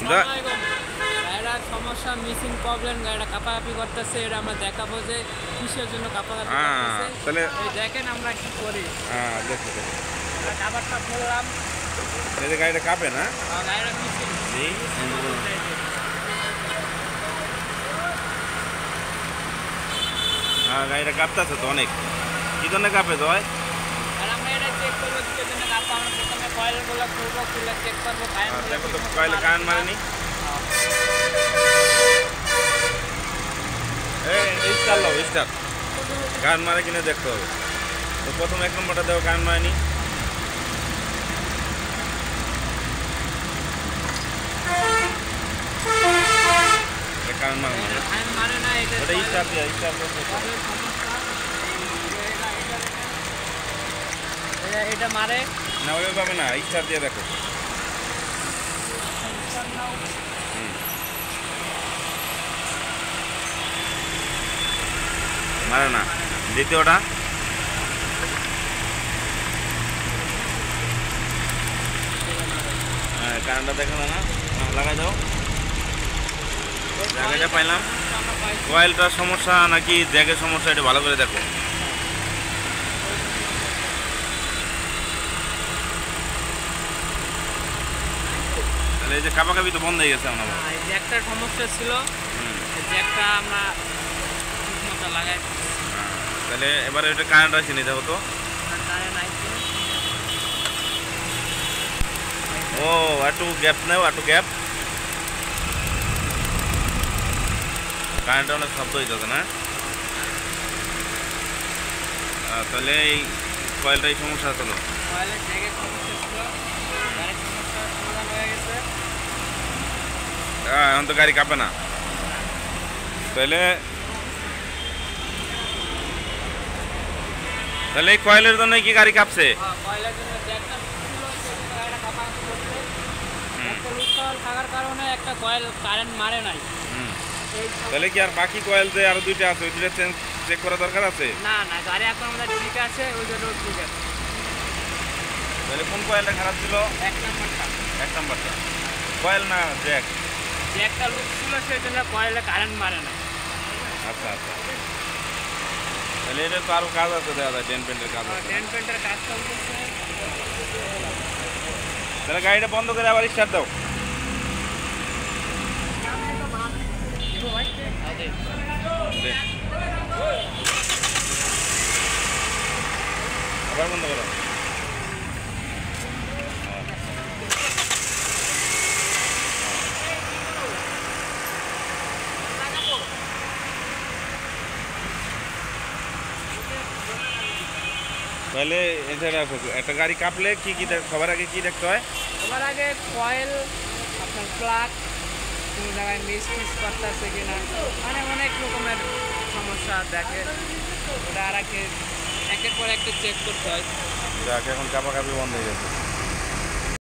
গাড়িটা সমস্যা missing problem, গাড়িটা কাঁপাকাঁপি করতেছে, এটা আমরা দেখাবো যে কিসের জন্য কাঁপাকাঁপি করতেছে। তাহলে এই দেখেন আমরা কি করি। দেখো কাবারটা খুললাম, এই যে গাড়িটা কাঁপে না, গাড়িটা মিসিং গাড়িটা কাঁপতেছে তো অনেক। কি জন্য কাঁপে তো হয়? আর আমরা এটা চেক করবো কিসের জন্য কাঁপা। আমরা প্রথমে কয়েলগুলো খুলবো, খুলে চেক করবো দেখো তো কয়েলে কারেন্ট মারেনি। স্টার লো, স্টার কারেন্ট মারে কিনে দেখতে হবে। তো প্রথম 1 নম্বরটা দেখো কারেন্ট মারেনি। কারেন্ট মারে না, ওটা স্টার দিয়ে স্টার এটা মারে না, ওই পাবে না, স্টার দিয়ে দেখো। মারে না। দ্বিতীয়টা কারেন্টটা দেখো না, লাগাই দাও। জায়গাটা পাইলাম। কয়েলটার সমস্যা নাকি জ্যাকের সমস্যা, এটা ভালো করে দেখো। তাহলে এই যে কাঁপাকাঁপি তো বন্ধ হয়ে গেছে। আমরা জ্যাকটার সমস্যা ছিল, জ্যাকটা আমরা ঠিকমতো লাগাই। তাহলে এবারে এটা কারেন্ট আছে নি, দেখো তো। ও একটু গ্যাপ নেও, একটু গ্যাপ। কারেন্টটা অনেক শব্দ হইতেছে না। তাহলে এই কয়েলটাই সমস্যা ছিল। এখন তো গাড়ি কাঁপে না। তাহলে তাহলে এই কয়েলের জন্য কি গাড়ি কাঁপছে? থাকার কারণে একটা কয়েল কারেন্ট মারে নাই। তাহলে কি আর বাকি কয়েল যে আরো 2টা আছে, ওই 2টা চেক করা দরকার আছে? না না, গাড়ি এখন আমাদের ঠিক আছে, ওই জন্য ঠিক আছে। তাহলে কোন কয়েলটা খারাপ ছিল? 1 নম্বরটা। 1 নম্বরটা কয়েল না জ্যাক? জ্যাকটা লুজ ছিল, সেই জন্য কয়েলে কারেন্ট মারে না। আচ্ছা আচ্ছা, তাহলে এটা তো আরো কাজ আছে, দেখা যায় ডেন পেন্টের কাজ আছে। ডেন পেন্টের কাজ চলতেছে। তাহলে গাড়িটা বন্ধ করে আবার স্টার্ট দাও। আবার বন্ধ করো। তাহলে একটা গাড়ি কাঁপলে কি কি সবার আগে কি দেখতে হয়? সবার আগে কয়েল, আপনার প্লাগ কোনো জায়গায় মিস করতেছে কিনা, মানে অনেক রকমের সমস্যা দেখে। ওটা আর একের পর একটা চেক করতে হয়। যাক, এখন কাঁপাকাঁপি বন্ধ হয়ে গেছে।